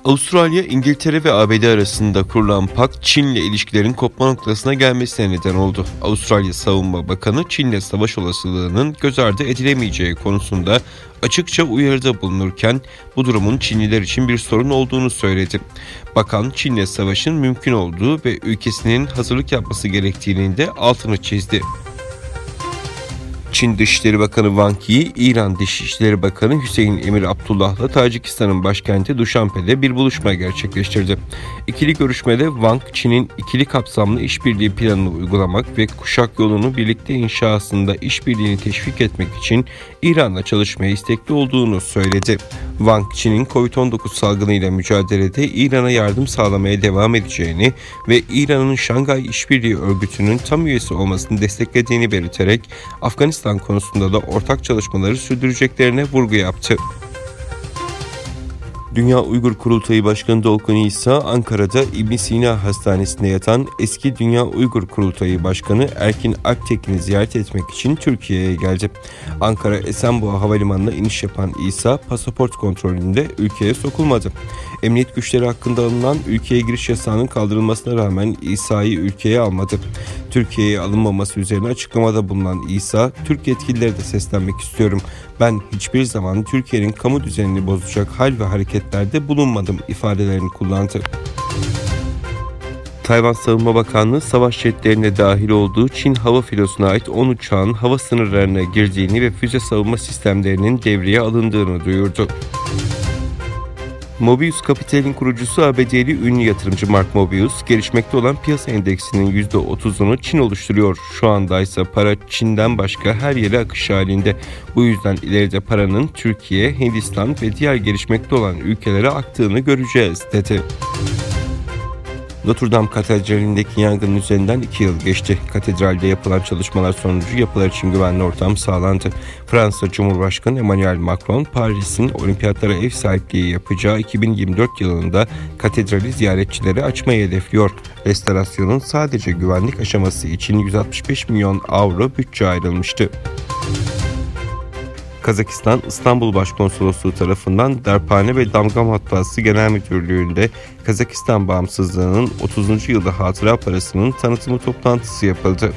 Avustralya, İngiltere ve ABD arasında kurulan pakt, Çin'le ilişkilerin kopma noktasına gelmesine neden oldu. Avustralya Savunma Bakanı, Çin'le savaş olasılığının göz ardı edilemeyeceği konusunda açıkça uyarıda bulunurken, bu durumun Çinliler için bir sorun olduğunu söyledi. Bakan, Çin'le savaşın mümkün olduğu ve ülkesinin hazırlık yapması gerektiğinin de altını çizdi. Çin Dışişleri Bakanı Wang Yi, İran Dışişleri Bakanı Hüseyin Emir Abdullah'la Tacikistan'ın başkenti Duşanbe'de bir buluşma gerçekleştirdi. İkili görüşmede Wang, Çin'in ikili kapsamlı işbirliği planını uygulamak ve kuşak yolunu birlikte inşasında işbirliğini teşvik etmek için İran'la çalışmaya istekli olduğunu söyledi. Wang, Çin'in Covid-19 salgınıyla mücadelede İran'a yardım sağlamaya devam edeceğini ve İran'ın Şangay İşbirliği Örgütü'nün tam üyesi olmasını desteklediğini belirterek Afganistan konusunda da ortak çalışmaları sürdüreceklerine vurgu yaptı. Dünya Uygur Kurultayı Başkanı Dolkun İsa, Ankara'da İbn Sina Hastanesi'nde yatan eski Dünya Uygur Kurultayı Başkanı Erkin Aktekin'i ziyaret etmek için Türkiye'ye geldi. Ankara Esenboğa Havalimanı'na iniş yapan İsa, pasaport kontrolünde ülkeye sokulmadı. Emniyet güçleri hakkında alınan ülkeye giriş yasağının kaldırılmasına rağmen İsa'yı ülkeye almadı. Türkiye'ye alınmaması üzerine açıklamada bulunan İsa, Türk yetkililere de seslenmek istiyorum. Ben hiçbir zaman Türkiye'nin kamu düzenini bozacak hal ve hareketlerde bulunmadım ifadelerini kullandı. Tayvan Savunma Bakanlığı, savaş jetlerine dahil olduğu Çin hava filosuna ait 10 uçağın hava sınırlarına girdiğini ve füze savunma sistemlerinin devreye alındığını duyurdu. Mobius Capital'in kurucusu ABD'li ünlü yatırımcı Mark Mobius, gelişmekte olan piyasa endeksinin %30'unu Çin oluşturuyor. Şu anda ise para Çin'den başka her yere akış halinde. Bu yüzden ileride paranın Türkiye, Hindistan ve diğer gelişmekte olan ülkelere aktığını göreceğiz, dedi. Notre Dame Katedrali'ndeki yangının üzerinden 2 yıl geçti. Katedralde yapılan çalışmalar sonucu yapılar için güvenli ortam sağlandı. Fransa Cumhurbaşkanı Emmanuel Macron, Paris'in olimpiyatlara ev sahipliği yapacağı 2024 yılında katedrali ziyaretçilere açmayı hedefliyor. Restorasyonun sadece güvenlik aşaması için 165 milyon avro bütçe ayrılmıştı. Kazakistan İstanbul Başkonsolosluğu tarafından Darphane ve Damga Matbaası Genel Müdürlüğü'nde Kazakistan bağımsızlığının 30. yılı hatıra parasının tanıtımı toplantısı yapıldı.